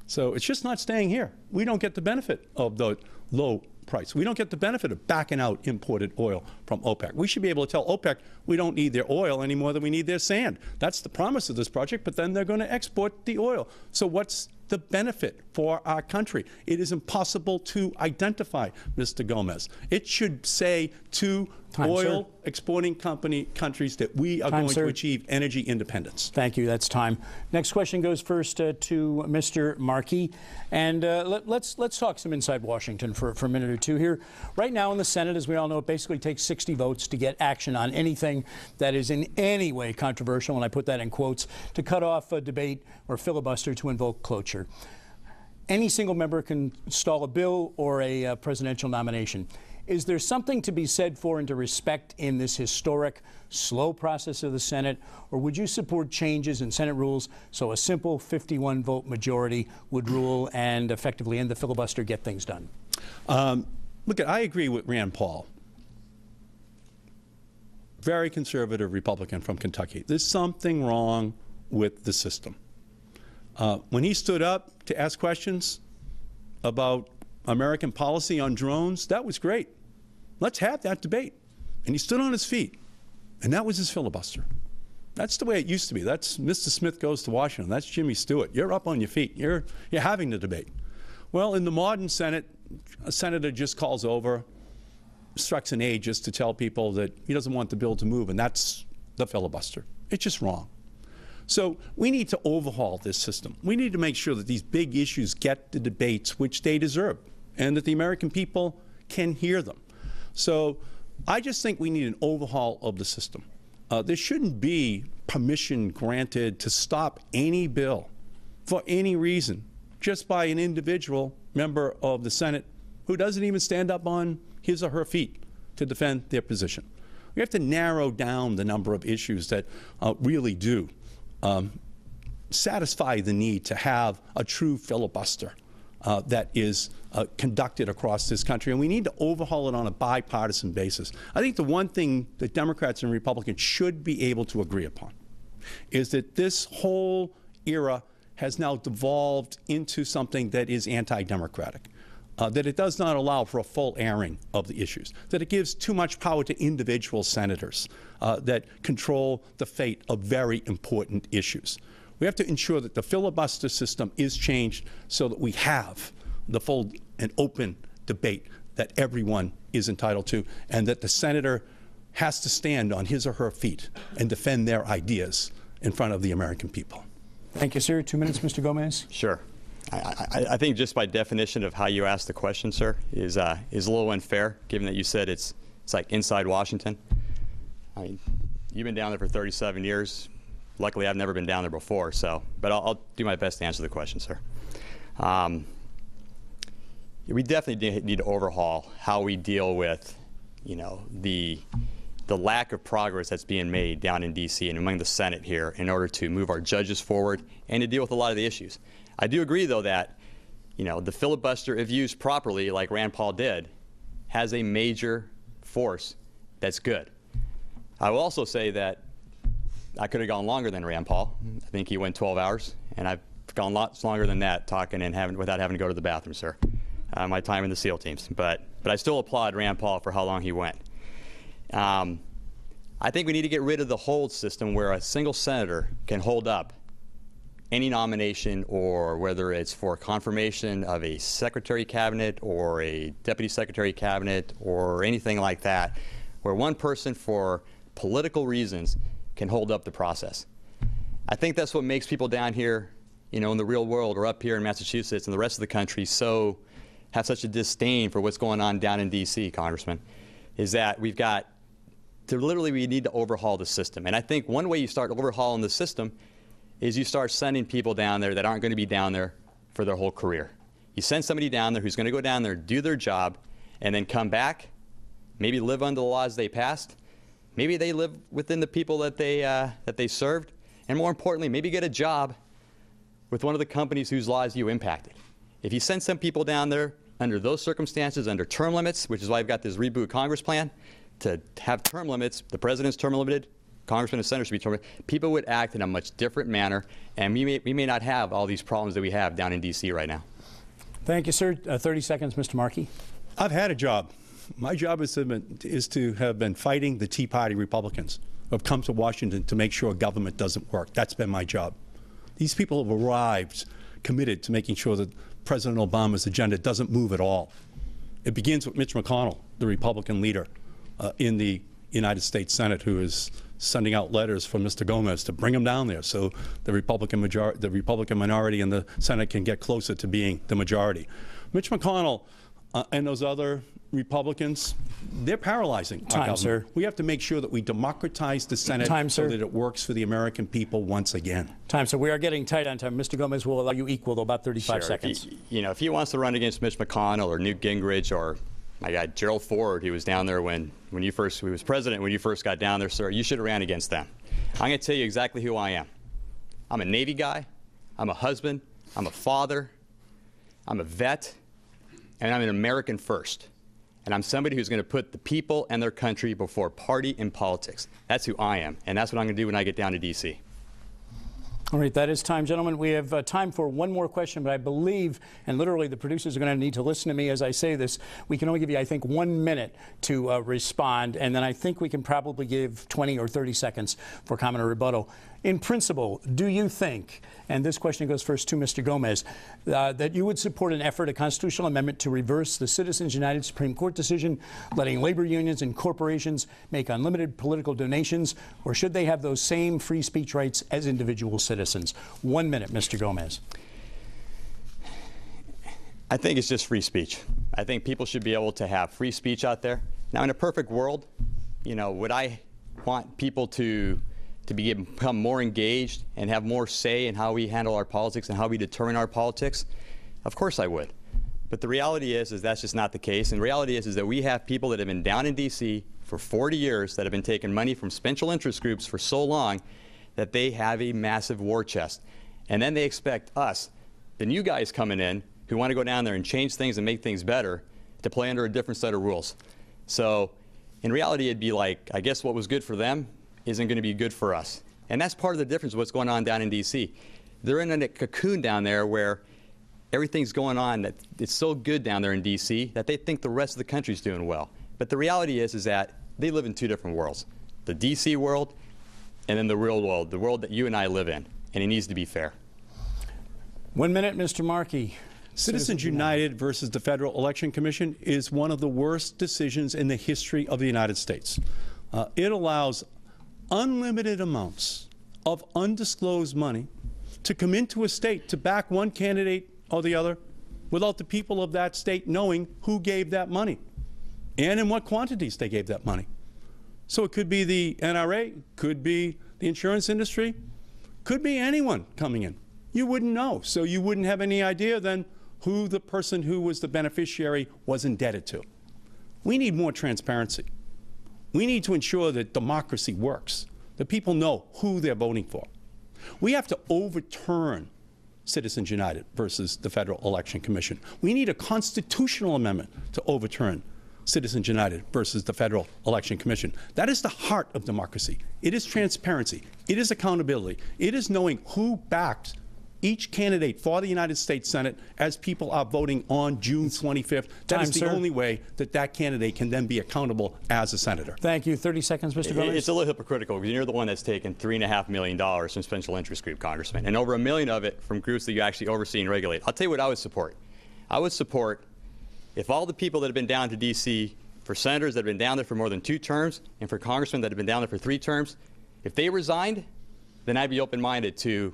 So it's just not staying here. We don't get the benefit of the low price. We don't get the benefit of backing out imported oil from OPEC. We should be able to tell OPEC we don't need their oil any more than we need their sand. That's the promise of this project, but then they're going to export the oil. So what's the benefit for our country? It is impossible to identify, Mr. Gomez. It should say to oil exporting countries that we are going to achieve energy independence. Thank you. That's time. Next question goes first to Mr. Markey. And let's talk some inside Washington for a minute or two here. Right now in the Senate, as we all know, it basically takes 60 votes to get action on anything that is in any way controversial, and I put that in quotes, to cut off a debate or filibuster to invoke cloture. any single member can stall a bill or a presidential nomination. Is there something to be said for and to respect in this historic, slow process of the Senate, or would you support changes in Senate rules so a simple 51-vote majority would rule and effectively end the filibuster, get things done? Look, I agree with Rand Paul. Very conservative Republican from Kentucky. There's something wrong with the system. When he stood up to ask questions about American policy on drones, that was great. Let's have that debate. And he stood on his feet, and that was his filibuster. That's the way it used to be. That's Mr. Smith goes to Washington. That's Jimmy Stewart. You're up on your feet. You're having the debate. Well, in the modern Senate, a senator just calls over, strikes an age just to tell people that he doesn't want the bill to move, and that's the filibuster. It's just wrong. So we need to overhaul this system. We need to make sure that these big issues get the debates which they deserve, and that the American people can hear them. So I just think we need an overhaul of the system. There shouldn't be permission granted to stop any bill for any reason just by an individual member of the Senate who doesn't even stand up on his or her feet to defend their position. We have to narrow down the number of issues that really do satisfy the need to have a true filibuster that is conducted across this country, and we need to overhaul it on a bipartisan basis. I think the one thing that Democrats and Republicans should be able to agree upon is that this whole era has now devolved into something that is anti-democratic, that it does not allow for a full airing of the issues, that it gives too much power to individual senators that control the fate of very important issues. We have to ensure that the filibuster system is changed so that we have the full and open debate that everyone is entitled to, and that the senator has to stand on his or her feet and defend their ideas in front of the American people. Thank you, sir. 2 minutes, Mr. Gomez. Sure. I think just by definition of how you asked the question, sir, is a little unfair, given that you said it's like inside Washington. I mean, you've been down there for 37 years. Luckily, I've never been down there before, but I'll do my best to answer the question, sir. We definitely need to overhaul how we deal with, the lack of progress that's being made down in D.C. and among the Senate here in order to move our judges forward and to deal with a lot of the issues. I do agree, though, that the filibuster, if used properly, like Rand Paul did, has a major force that's good. I will also say that I could have gone longer than Rand Paul. I think he went 12 hours, and I've gone lots longer than that talking and without having to go to the bathroom, sir. My time in the SEAL teams. But I still applaud Rand Paul for how long he went. I think we need to get rid of the hold system where a single senator can hold up any nomination, or whether it's for confirmation of a secretary cabinet or a deputy secretary cabinet or anything like that, where one person for political reasons can hold up the process. I think that's what makes people down here, in the real world, or up here in Massachusetts and the rest of the country, have such a disdain for what's going on down in D.C., Congressman, is that we need to overhaul the system. And I think one way you start overhauling the system is you start sending people down there that aren't going to be down there for their whole career. You send somebody down there who's going to go down there, do their job, and then come back, maybe live under the laws they passed. Maybe they live within the people that they served, and more importantly, maybe get a job with one of the companies whose laws you impacted. If you send some people down there under those circumstances, under term limits, which is why I've got this Reboot Congress plan, to have term limits, the president's term limited, congressmen and senators should be term limited, people would act in a much different manner, and we may not have all these problems that we have down in D.C. right now. Thank you, sir. 30 seconds, Mr. Markey. I've had a job. My job is to have been fighting the Tea Party Republicans who have come to Washington to make sure government doesn't work. That's been my job. These people have arrived committed to making sure that President Obama's agenda doesn't move at all. It begins with Mitch McConnell, the Republican leader in the United States Senate, who is sending out letters for Mr. Gomez to bring him down there so the Republican minority in the Senate can get closer to being the majority. Mitch McConnell and those other Republicans, they're paralyzing our government. Sir. We have to make sure that we democratize the Senate so that it works for the American people once again. Time, sir. We are getting tight on time. Mr. Gomez will allow you equal, though, about 35 seconds. If he wants to run against Mitch McConnell or Newt Gingrich or, my God, Gerald Ford, he was down there when he was president, when you first got down there, sir, you should have ran against them. I'm going to tell you exactly who I am. I'm a Navy guy. I'm a husband. I'm a father. I'm a vet. And I'm an American first. And I'm somebody who's going to put the people and their country before party and politics. That's who I am. And that's what I'm going to do when I get down to D.C. All right, that is time, gentlemen. We have time for one more question, but I believe, and literally the producers are going to need to listen to me as I say this, we can only give you, I think, 1 minute to respond, and then I think we can probably give 20 or 30 seconds for comment or rebuttal. In principle, do you think, and this question goes first to Mr. Gomez, that you would support an effort, a constitutional amendment, to reverse the Citizens United Supreme Court decision letting labor unions and corporations make unlimited political donations, or should they have those same free speech rights as individual citizens? 1 minute, Mr. Gomez. I think it's just free speech. I think people should be able to have free speech out there. Now, in a perfect world, would I want people to become more engaged and have more say in how we handle our politics and how we determine our politics? Of course I would. But the reality is that's just not the case. And the reality is that we have people that have been down in D.C. for 40 years that have been taking money from special interest groups for so long that they have a massive war chest. And then they expect us, the new guys coming in, who want to go down there and change things and make things better, to play under a different set of rules. So in reality, it'd be like, I guess what was good for them isn't going to be good for us. And that's part of the difference of what's going on down in D.C. They're in a cocoon down there where everything's going on, that it's so good down there in D.C. that they think the rest of the country's doing well. But the reality is that they live in two different worlds, the D.C. world and then the real world, the world that you and I live in, and it needs to be fair. 1 minute, Mr. Markey. Citizens United versus the Federal Election Commission is one of the worst decisions in the history of the United States. It allows unlimited amounts of undisclosed money to come into a state to back one candidate or the other without the people of that state knowing who gave that money and in what quantities they gave that money. So it could be the NRA, could be the insurance industry, could be anyone coming in. You wouldn't know, so you wouldn't have any idea then who the person who was the beneficiary was indebted to. We need more transparency. We need to ensure that democracy works, that people know who they're voting for. We have to overturn Citizens United versus the Federal Election Commission. We need a constitutional amendment to overturn Citizens United versus the Federal Election Commission. That is the heart of democracy. It is transparency. It is accountability. It is knowing who backed each candidate for the United States Senate as people are voting on June 25th. That is the only way that that candidate can then be accountable as a senator. Thank you. 30 seconds, Mr. Gomez. It's a little hypocritical because you're the one that's taken $3.5 million from special interest group, Congressman, and over $1 million of it from groups that you actually oversee and regulate. I'll tell you what I would support. I would support if all the people that have been down to D.C., for senators that have been down there for more than 2 terms, and for congressmen that have been down there for 3 terms, if they resigned, then I'd be open-minded to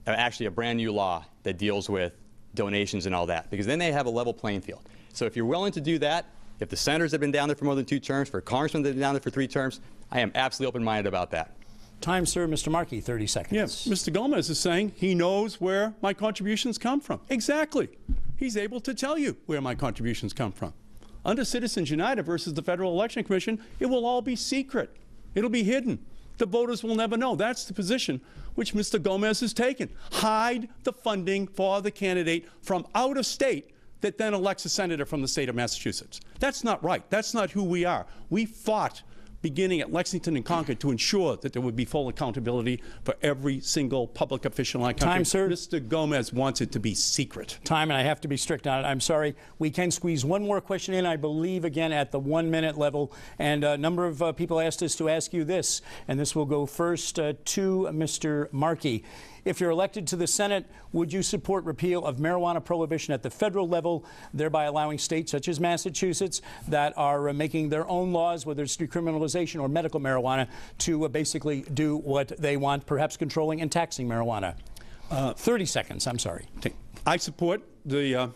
actually a brand new law that deals with donations and all that, because then they have a level playing field. So if you're willing to do that, if the senators have been down there for more than 2 terms, for congressmen that have been down there for 3 terms, I am absolutely open-minded about that. Time, sir. Mr. Markey, 30 seconds. Yes, Mr. Gomez is saying he knows where my contributions come from. Exactly. He's able to tell you where my contributions come from. Under Citizens United versus the Federal Election Commission, it will all be secret. It'll be hidden. The voters will never know. That's the position which Mr. Gomez has taken. Hide the funding for the candidate from out of state that then elects a senator from the state of Massachusetts. That's not right. That's not who we are. We fought beginning at Lexington and Concord to ensure that there would be full accountability for every single public official in our country. Time, sir. Mr. Gomez wants it to be secret. Time, and I have to be strict on it. I'm sorry. We can squeeze one more question in, I believe, again, at the 1 minute level. And a number of people asked us to ask you this, and this will go first to Mr. Markey. If you're elected to the Senate, would you support repeal of marijuana prohibition at the federal level, thereby allowing states such as Massachusetts that are making their own laws, whether it's decriminalization or medical marijuana, to basically do what they want, perhaps controlling and taxing marijuana? 30 seconds, I'm sorry. I support the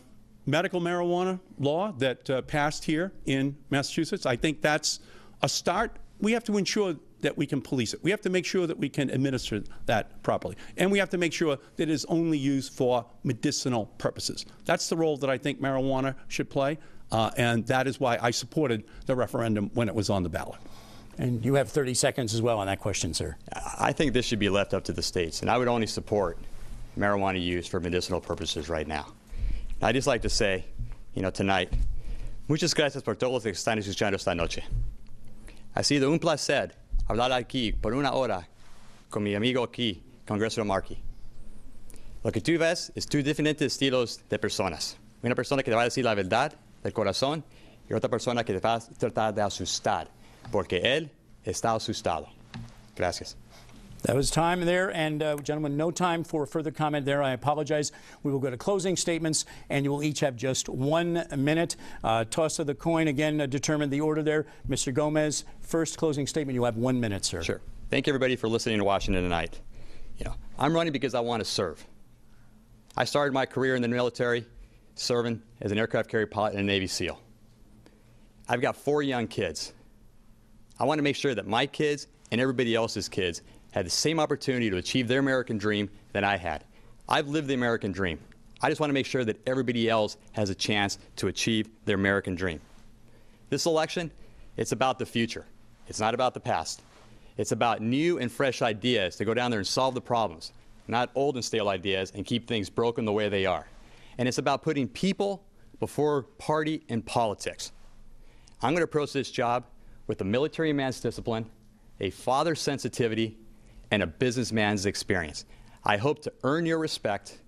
medical marijuana law that passed here in Massachusetts. I think that's a start. We have to ensure that we can police it. We have to make sure that we can administer that properly. And we have to make sure that it is only used for medicinal purposes. That's the role that I think marijuana should play, and that is why I supported the referendum when it was on the ballot. And you have 30 seconds as well on that question, sir. I think this should be left up to the states, and I would only support marijuana use for medicinal purposes right now. I'd just like to say, tonight, muchas gracias por todos los que están escuchando esta noche. Ha sido un placer hablar aquí por una hora con mi amigo aquí, Congreso Markey. Lo que tú ves es dos diferentes estilos de personas. Una persona que te va a decir la verdad del corazón y otra persona que te va a tratar de asustar, porque él está asustado. Gracias. That was time there, and gentlemen, no time for further comment there. I apologize. We will go to closing statements, and you will each have just 1 minute. Toss of the coin again, determine the order there. Mr. Gomez, first closing statement. You have 1 minute, sir. Sure. Thank you, everybody, for listening to Washington tonight. I'm running because I want to serve. I started my career in the military, serving as an aircraft carrier pilot and a Navy SEAL. I've got 4 young kids. I want to make sure that my kids and everybody else's kids had the same opportunity to achieve their American dream that I had. I've lived the American dream. I just want to make sure that everybody else has a chance to achieve their American dream. This election, it's about the future. It's not about the past. It's about new and fresh ideas to go down there and solve the problems, not old and stale ideas and keep things broken the way they are. And it's about putting people before party and politics. I'm going to approach this job with a military man's discipline, a father's sensitivity, and a businessman's experience. I hope to earn your respect,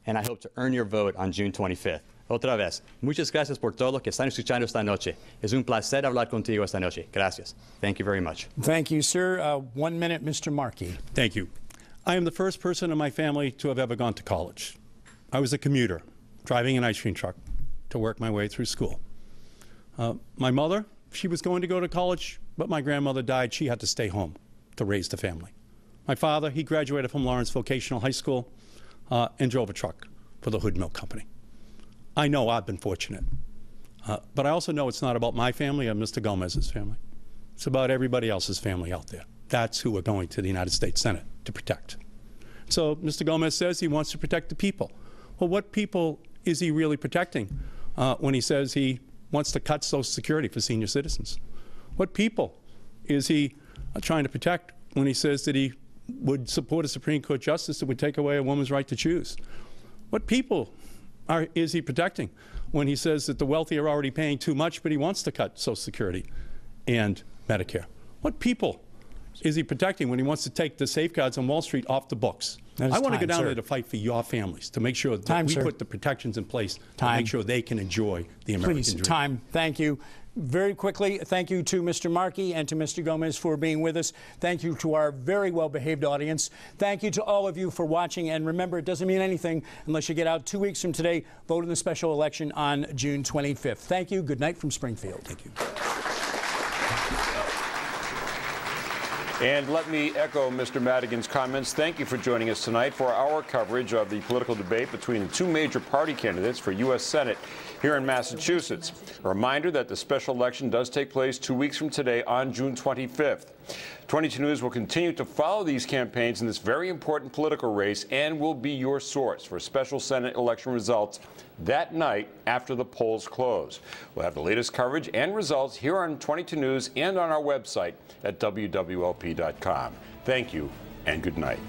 and I hope to earn your vote on June 25th. Otra vez, muchas gracias por todo lo que están escuchando esta noche. Es un placer hablar contigo esta noche. Gracias. Thank you very much. Thank you, sir. 1 minute, Mr. Markey. Thank you. I am the first person in my family to have ever gone to college. I was a commuter, driving an ice cream truck to work my way through school. My mother, she was going to go to college, but my grandmother died. She had to stay home to raise the family. My father, he graduated from Lawrence Vocational High School and drove a truck for the Hood Milk Company. I know I've been fortunate, but I also know it's not about my family or Mr. Gomez's family. It's about everybody else's family out there. That's who we're going to the United States Senate to protect. So Mr. Gomez says he wants to protect the people. Well, what people is he really protecting when he says he wants to cut Social Security for senior citizens? What people is he trying to protect when he says that he would support a Supreme Court justice that would take away a woman's right to choose? What people is he protecting when he says that the wealthy are already paying too much, but he wants to cut Social Security and Medicare? What people is he protecting when he wants to take the safeguards on Wall Street off the books? I want to go down there to fight for your families, to make sure that we put the protections in place to make sure they can enjoy the American dream. Time. Thank you. Very quickly, thank you to Mr. Markey and to Mr. Gomez for being with us. Thank you to our very well-behaved audience. Thank you to all of you for watching. And remember, it doesn't mean anything unless you get out 2 weeks from today. Vote in the special election on June 25th. Thank you. Good night from Springfield. Thank you. And let me echo Mr. Madigan's comments. Thank you for joining us tonight for our coverage of the political debate between the 2 major party candidates for U.S. Senate here in Massachusetts. A reminder that the special election does take place 2 weeks from today on June 25th. 22 News will continue to follow these campaigns in this very important political race and will be your source for special Senate election results that night after the polls close. We'll have the latest coverage and results here on 22 News and on our website at WWLP.com. Thank you and good night.